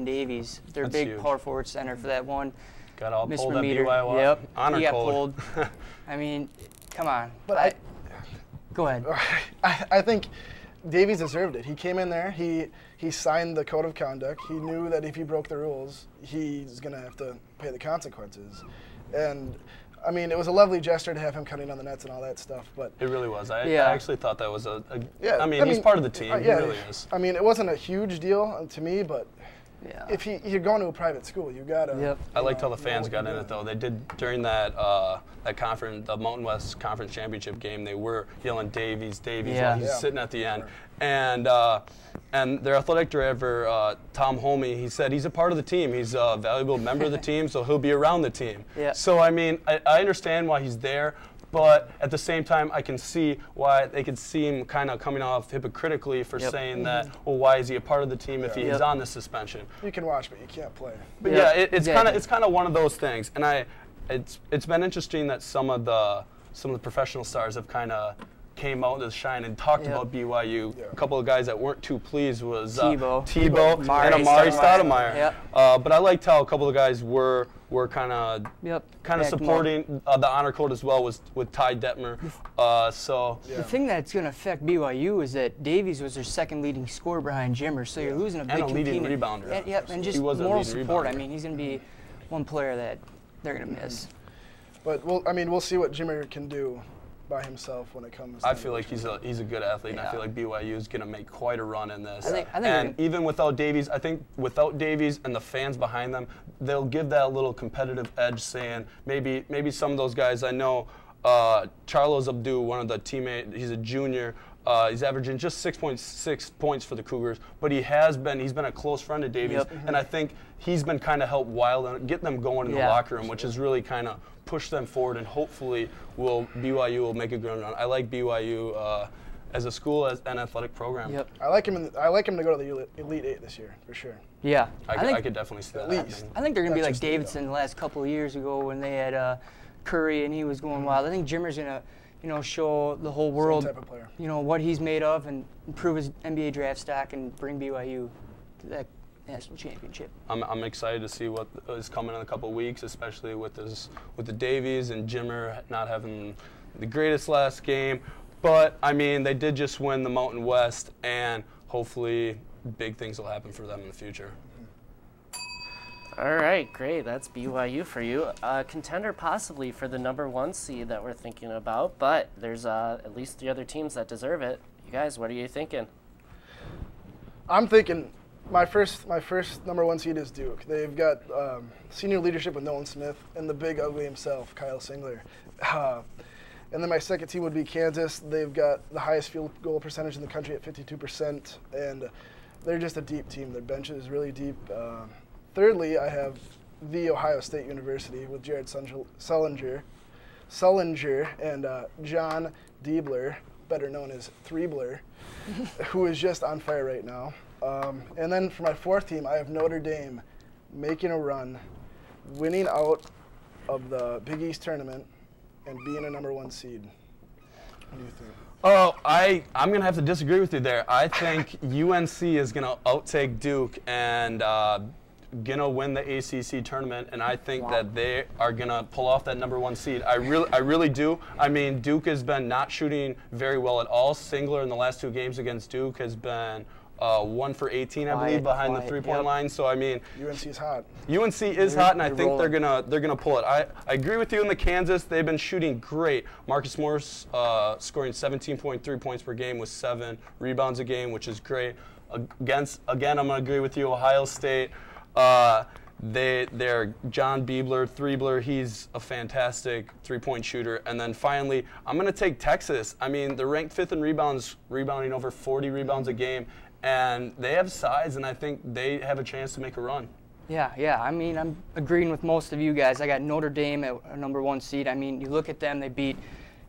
Davies, their That's big huge. power forward center for that one. Got all Missed pulled at meter. BYU. Yep. Honor He got code. pulled. I mean, come on. But Go ahead. I think Davies deserved it. He came in there. He signed the code of conduct. He knew that if he broke the rules, he's going to have to pay the consequences. And I mean, it was a lovely gesture to have him cutting on the nets and all that stuff. But It really was. I Yeah. actually thought that was yeah, I mean, he's part of the team. yeah, He really is. I mean, it wasn't a huge deal to me, but Yeah. if you're going to a private school, you gotta. Yep. I liked how the know fans what got you're in it doing. though. They did during that that conference, the Mountain West Conference Championship game. They were yelling Davies, Davies Yeah. while he's Yeah. sitting at the end. And their athletic director, Tom Holmey, he said he's a part of the team. He's a valuable member of the team, so he'll be around the team. Yeah. So I mean, I understand why he's there. But at the same time, I can see why they could seem kind of coming off hypocritically for Yep. saying that, well, why is he a part of the team if he Yep. is on the suspension? You can watch, but you can't play. But Yeah, yeah, it's exactly. kind of one of those things, and it's been interesting that some of the professional stars have kind of came out to shine and talked Yep. about BYU. Yeah. A couple of guys that weren't too pleased was Tebow. and Amari Amari Stoudemire. Stoudemire. Yep. But I liked how a couple of guys were kind of Yep. kind of Back 'em up. supporting the honor code as well was with Ty Detmer. So Yeah. The thing that's going to affect BYU is that Davies was their second leading scorer behind Jimmer, so you're losing a big a leading competing- rebounder. And, yep, and He just was a moral leading support. rebounder. I mean, he's going to be one player that they're going to miss. But we'll see what Jimmer can do by himself when it comes. I to feel like he's a good athlete, and I Yeah. feel like BYU is going to make quite a run in this. I think and they're- even without Davies, I think without Davies and the fans behind them, they'll give that little competitive edge, saying maybe some of those guys. I know Charles Abdu, one of the teammates, he's a junior. He's averaging just 6.6 points for the Cougars, but he's been a close friend of Davies, Yep. and I think he's been kind of helped Wild and get them going in the Yeah. locker room, which has really kind of pushed them forward, and hopefully BYU will make a good run. I like BYU as a school, as an athletic program. Yep. I like him to go to the Elite Eight this year for sure. Yeah. I could definitely see that At least. happening. I think they're going to be That's like just, you know. Davidson the last couple of years ago when they had Curry and he was going wild. I think Jimmer's going to, show the whole world, type of player. what he's made of and improve his NBA draft stock and bring BYU to that national championship. I'm excited to see what is coming in a couple of weeks, especially with the Davies and Jimmer not having the greatest last game. But I mean, they did just win the Mountain West, and hopefully big things will happen for them in the future. All right, great. That's BYU for you. Contender possibly for the #1 seed that we're thinking about, but there's at least 3 other teams that deserve it. You guys, what are you thinking? I'm thinking my first #1 seed is Duke. They've got senior leadership with Nolan Smith and the big ugly himself, Kyle Singler. And then my second team would be Kansas. They've got the highest field goal percentage in the country at 52%, and they're just a deep team. Their bench is really deep. Thirdly, I have The Ohio State University with Jared Sullinger and John Diebler, better known as Threebler, who is just on fire right now. And then for my fourth team, I have Notre Dame making a run, winning out of the Big East tournament, and being a #1 seed. What do you think? Oh, I'm going to have to disagree with you there. I think UNC is going to outtake Duke and going to win the ACC tournament, and I think that they are going to pull off that #1 seed. I really do. I mean, Duke has been not shooting very well at all. Singler in the last 2 games against Duke has been 1 for 18, I believe, behind the 3-point line. So I mean, UNC is hot. UNC is hot, and I they're think rolling. they're gonna pull it. I agree with you in the Kansas. They've been shooting great. Marcus Morris scoring 17.3 points per game with 7 rebounds a game, which is great. Again, I'm gonna agree with you. Ohio State. They're John Threebler, he's a fantastic 3-point shooter. And then finally, I'm going to take Texas. I mean, they're ranked 5th in rebounds, rebounding over 40 rebounds a game. And they have size, and I think they have a chance to make a run. Yeah. I mean, I'm agreeing with most of you guys. I got Notre Dame at a #1 seed. I mean, you look at them, they beat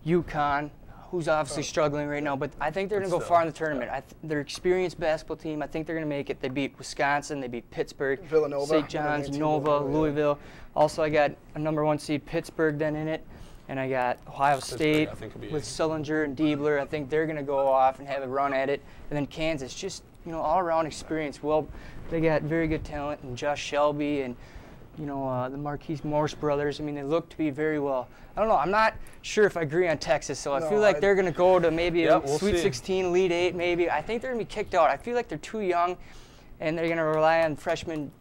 UConn, who's obviously struggling right now, but I think they're going to go far in the tournament. They're an experienced basketball team. I think they're going to make it. They beat Wisconsin, they beat Pittsburgh, Villanova, St. John's, Nova, Louisville. Also, I got a #1 seed, Pittsburgh, then in it. And I got Ohio State I think, will be with Sullinger and Diebler. I think they're going to go off and have a run at it. And then Kansas, just all-around experience, They got very good talent, and Josh Shelby and the Marquise Morse brothers. I mean, they look to be very well. I don't know. I'm not sure if I agree on Texas, so I feel like they're going to go to maybe a Sweet 16, Elite 8 maybe. I think they're going to be kicked out. I feel like they're too young, and they're going to rely on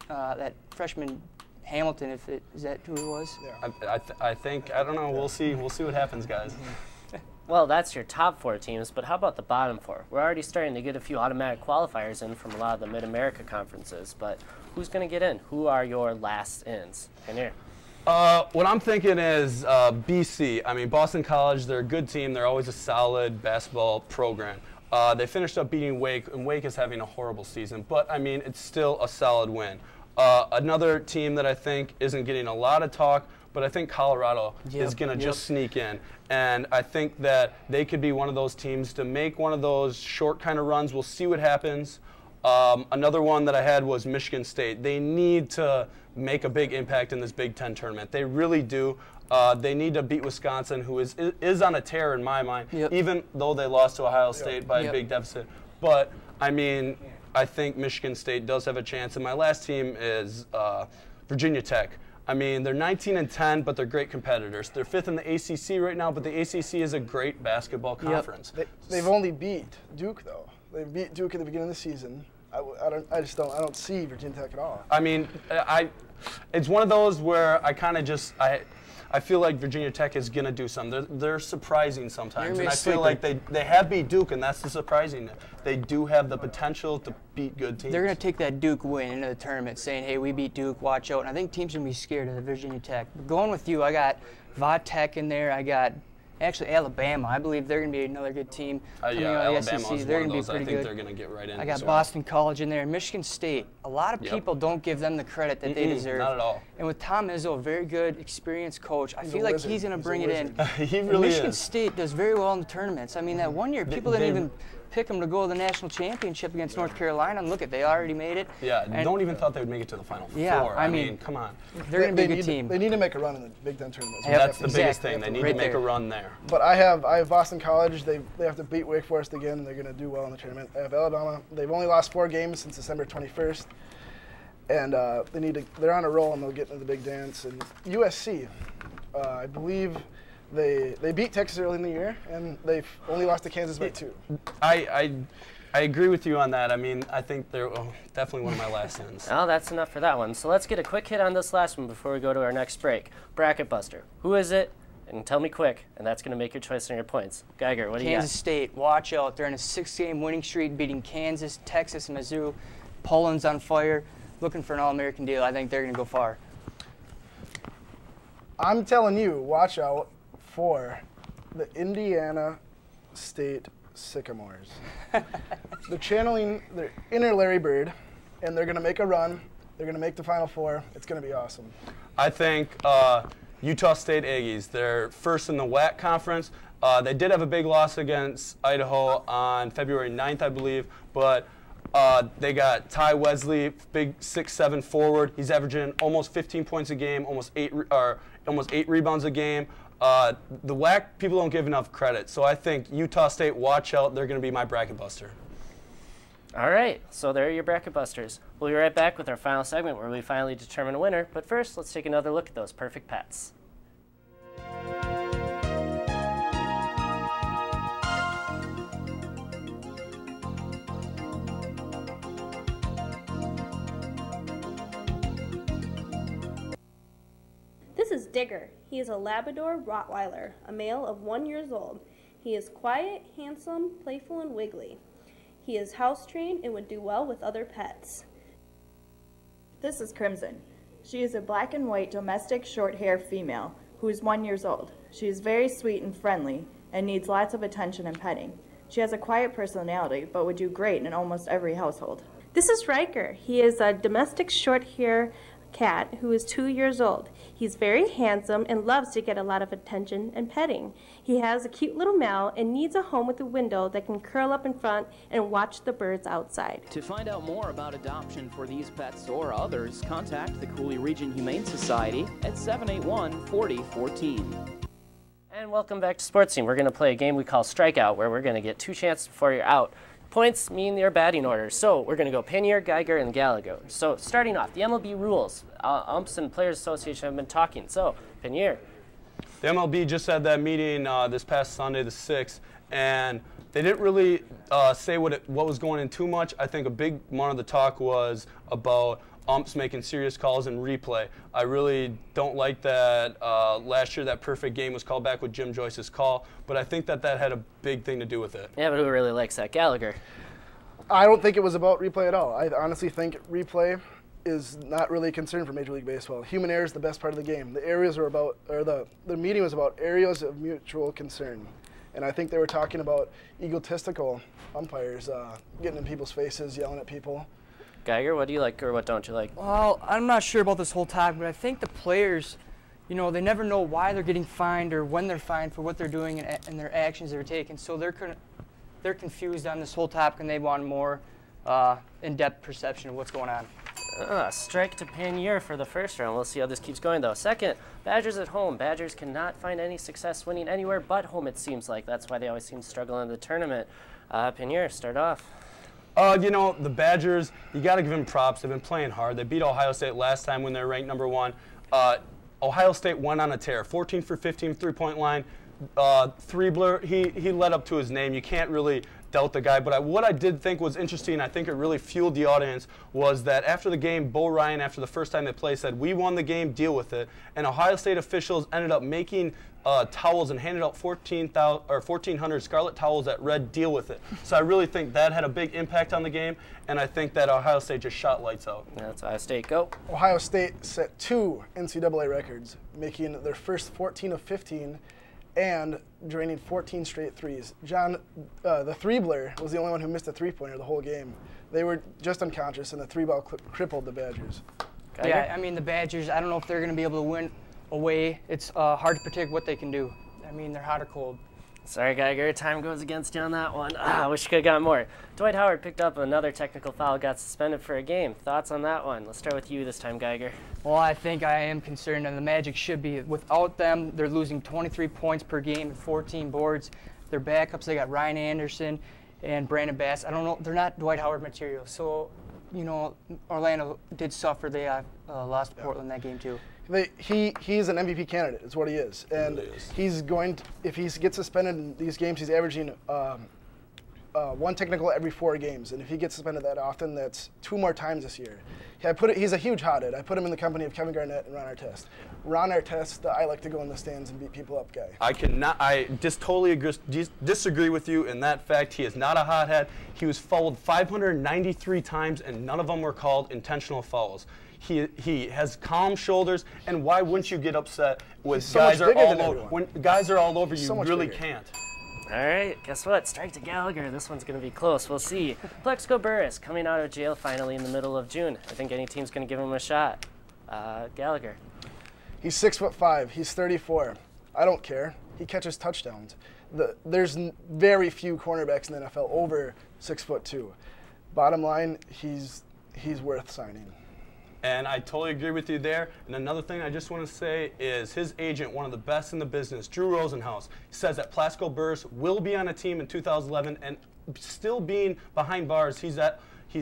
that freshman Hamilton. Is that who it was? Yeah. I think, I don't know. We'll see. We'll see what happens, guys. Well, that's your top 4 teams, but how about the bottom 4? We're already starting to get a few automatic qualifiers in from a lot of the Mid-America conferences, but who's going to get in? Who are your last ins? Kinnear. What I'm thinking is BC. I mean, Boston College, they're a good team. They're always a solid basketball program. They finished up beating Wake, and Wake is having a horrible season, but, I mean, it's still a solid win. Another team that I think isn't getting a lot of talk, but I think Colorado is going to just sneak in. And I think that they could be one of those teams to make one of those short kind of runs. We'll see what happens. Another one that I had was Michigan State. They need to make a big impact in this Big Ten tournament. They really do. They need to beat Wisconsin, who is on a tear in my mind, even though they lost to Ohio State by a big deficit. But, I mean, I think Michigan State does have a chance. And my last team is Virginia Tech. I mean, they're 19-10, but they're great competitors. They're 5th in the ACC right now, but the ACC is a great basketball conference. They've only beat Duke, though. They beat Duke at the beginning of the season. I don't see Virginia Tech at all. I mean, it's one of those where I kind of just I feel like Virginia Tech is going to do something. They're surprising sometimes, and I feel like they have beat Duke, and that's the surprising. They do have the potential to beat good teams. They're going to take that Duke win into the tournament saying, hey, we beat Duke, watch out. And I think teams are going to be scared of the Virginia Tech. But going with you, I got Va Tech in there. I got actually Alabama. I believe they're going to be another good team. Alabama's they're one of those. I think they're going to get right in. I got Boston College in there. Michigan State. A lot of people don't give them the credit that they deserve. Not at all. And with Tom Izzo, a very good, experienced coach, I feel like he's going to bring it in. He really Michigan State does very well in the tournaments. I mean, that one year, people didn't even pick them to go to the national championship against North Carolina, and look at, they already made it. Yeah, don't even thought they would make it to the Final Four. I mean, come on. They're going to be a good team. They need to make a run in the Big Ten tournament. That's the biggest thing. They need to make a run there. But I have Boston College. They have to beat Wake Forest again. They're going to do well in the tournament. I have Alabama. They've only lost 4 games since December 21st, and they're on a roll, and they'll get into the big dance. And USC, I believe. They beat Texas early in the year, and they've only lost to Kansas by 2. I agree with you on that. I mean, I think they're definitely one of my last ends. Well, that's enough for that one. So let's get a quick hit on this last one before we go to our next break. Bracket Buster. Who is it? And tell me quick, and that's going to make your choice on your points. Geiger, what do you got? Kansas State, watch out. They're in a 6-game winning streak, beating Kansas, Texas, and Mizzou. Poland's on fire, looking for an All-American deal. I think they're going to go far. I'm telling you, watch out for the Indiana State Sycamores. They're channeling their inner Larry Bird, and they're going to make a run. They're going to make the Final Four. It's going to be awesome. I think Utah State Aggies, they're first in the WAC conference. They did have a big loss against Idaho on February 9th, I believe, but they got Ty Wesley, big 6'7" forward. He's averaging almost 15 points a game, almost 8 rebounds a game. The WAC, people don't give enough credit. So I think Utah State, watch out. They're going to be my bracket buster. All right, so there are your bracket busters. We'll be right back with our final segment where we finally determine a winner. But first, let's take another look at those perfect pets. This is Digger. He is a Labrador Rottweiler, a male of 1 year old. He is quiet, handsome, playful, and wiggly. He is house-trained and would do well with other pets. This is Crimson. She is a black and white domestic short-hair female who is 1 year old. She is very sweet and friendly and needs lots of attention and petting. She has a quiet personality but would do great in almost every household. This is Riker. He is a domestic short-hair cat who is 2 years old. He's very handsome and loves to get a lot of attention and petting. He has a cute little meow and needs a home with a window that can curl up in front and watch the birds outside. To find out more about adoption for these pets or others, contact the Cooley Region Humane Society at 781-4014. And welcome back to Sports Team. We're going to play a game we call Strikeout, where we're going to get 2 chances before you're out. Points mean your batting order. So we're going to go Panier, Geiger, and Gallagher. So starting off, the MLB rules. Umps and Players Association have been talking. So, Panier. The MLB just had that meeting this past Sunday, the 6th, and they didn't really say what was going in too much. I think a big amount of the talk was about umps making serious calls in replay. I really don't like that last year that perfect game was called back with Jim Joyce's call, but I think that had a big thing to do with it. Yeah, but who really likes that? Gallagher. I don't think it was about replay at all. I honestly think replay is not really a concern for Major League Baseball. Human error is the best part of the game. The areas are about, or the meeting was about areas of mutual concern. And I think they were talking about egotistical umpires getting in people's faces, yelling at people. Geiger, what do you like or what don't you like? Well, I'm not sure about this whole topic, but I think the players, you know, they never know why they're getting fined or when they're fined for what they're doing and their actions they're taking. So they're confused on this whole topic, and they want more in-depth perception of what's going on. Strike to Panier for the first round. We'll see how this keeps going, though. Second, Badgers at home. Badgers cannot find any success winning anywhere but home, it seems like. That's why they always seem to struggle in the tournament. Panier, start off. You know, the Badgers, you got to give them props. They've been playing hard. They beat Ohio State last time when they were ranked number 1. Ohio State went on a tear, 14 for 15 3-point line. Threebler, he led up to his name. You can't really doubt the guy. But what I did think was interesting, I think it really fueled the audience, was that after the game, Bo Ryan, after the first time they played, said, "We won the game, deal with it." And Ohio State officials ended up making towels and handed out 1,400 scarlet towels that read, "Deal with it." So I really think that had a big impact on the game, and I think that Ohio State just shot lights out. That's Ohio State. Go. Ohio State set 2 NCAA records, making their first 14 of 15 and draining 14 straight threes. John, the Threebler, was the only one who missed a three-pointer the whole game. They were just unconscious, and the three-ball crippled the Badgers. Geiger? Yeah, I mean, the Badgers, I don't know if they're going to be able to win away. It's hard to predict what they can do. I mean, they're hot or cold. Sorry, Geiger. Time goes against you on that one. I wish you could have got more. Dwight Howard picked up another technical foul, got suspended for a game. Thoughts on that one? Let's start with you this time, Geiger. Well, I think I am concerned, and the Magic should be. Without them, they're losing 23 points per game and 14 boards. Their backups, they got Ryan Anderson and Brandon Bass. I don't know, they're not Dwight Howard material. So, you know, Orlando did suffer. They lost to Portland that game too. He's an MVP candidate, is what he is. And he's going to, if he gets suspended in these games, he's averaging 1 technical every 4 games. And if he gets suspended that often, that's 2 more times this year. He's a huge hothead. I put him in the company of Kevin Garnett and Ron Artest. Ron Artest, I like to go in the stands and beat people up guy. I just totally disagree with you in that fact. He is not a hothead. He was fouled 593 times, and none of them were called intentional fouls. He has calm shoulders, and why wouldn't you get upset when guys are all over? When guys are all over, you really can't. All right, guess what? Strike to Gallagher. This one's going to be close. We'll see. Plexico Burris coming out of jail finally in the middle of June. I think any team's going to give him a shot. Gallagher. He's 6'5". He's 34. I don't care. He catches touchdowns. There's very few cornerbacks in the NFL over 6'2". Bottom line, he's worth signing. And I totally agree with you there. And another thing I just want to say is his agent, one of the best in the business, Drew Rosenhaus, says that Plaxico Burress will be on a team in 2011, and still being behind bars, he's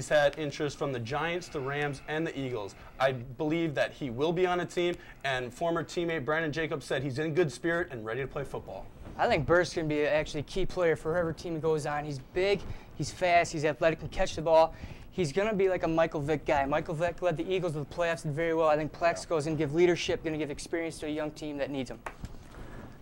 had interest from the Giants, the Rams, and the Eagles. I believe that he will be on a team, and former teammate Brandon Jacobs said he's in good spirit and ready to play football. I think Burress can be actually a key player for whoever team he goes on. He's big, he's fast, he's athletic, can catch the ball. He's going to be like a Michael Vick guy. Michael Vick led the Eagles to the playoffs very well. I think Plaxico is going to give leadership, going to give experience to a young team that needs him.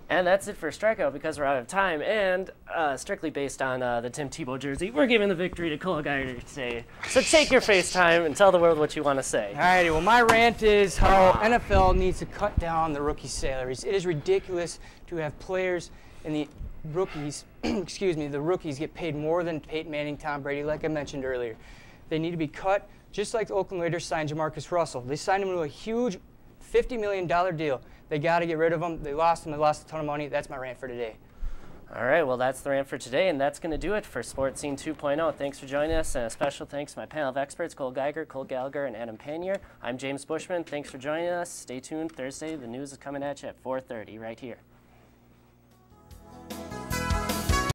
And that's it for Strikeout because we're out of time. And strictly based on the Tim Tebow jersey, we're giving the victory to Cole Geiger today. So take your FaceTime and tell the world what you want to say. All righty. Well, my rant is how NFL needs to cut down the rookie salaries. It is ridiculous to have players and the rookies, the rookies get paid more than Peyton Manning, Tom Brady, like I mentioned earlier. They need to be cut, just like the Oakland Raiders signed Jamarcus Russell. They signed him to a huge $50 million deal. They got to get rid of him. They lost him. They lost a ton of money. That's my rant for today. All right, well, that's the rant for today, and that's going to do it for Sports Scene 2.0. Thanks for joining us, and a special thanks to my panel of experts, Cole Geiger, Cole Gallagher, and Adam Panier. I'm James Bushman. Thanks for joining us. Stay tuned. Thursday, the news is coming at you at 4:30 right here.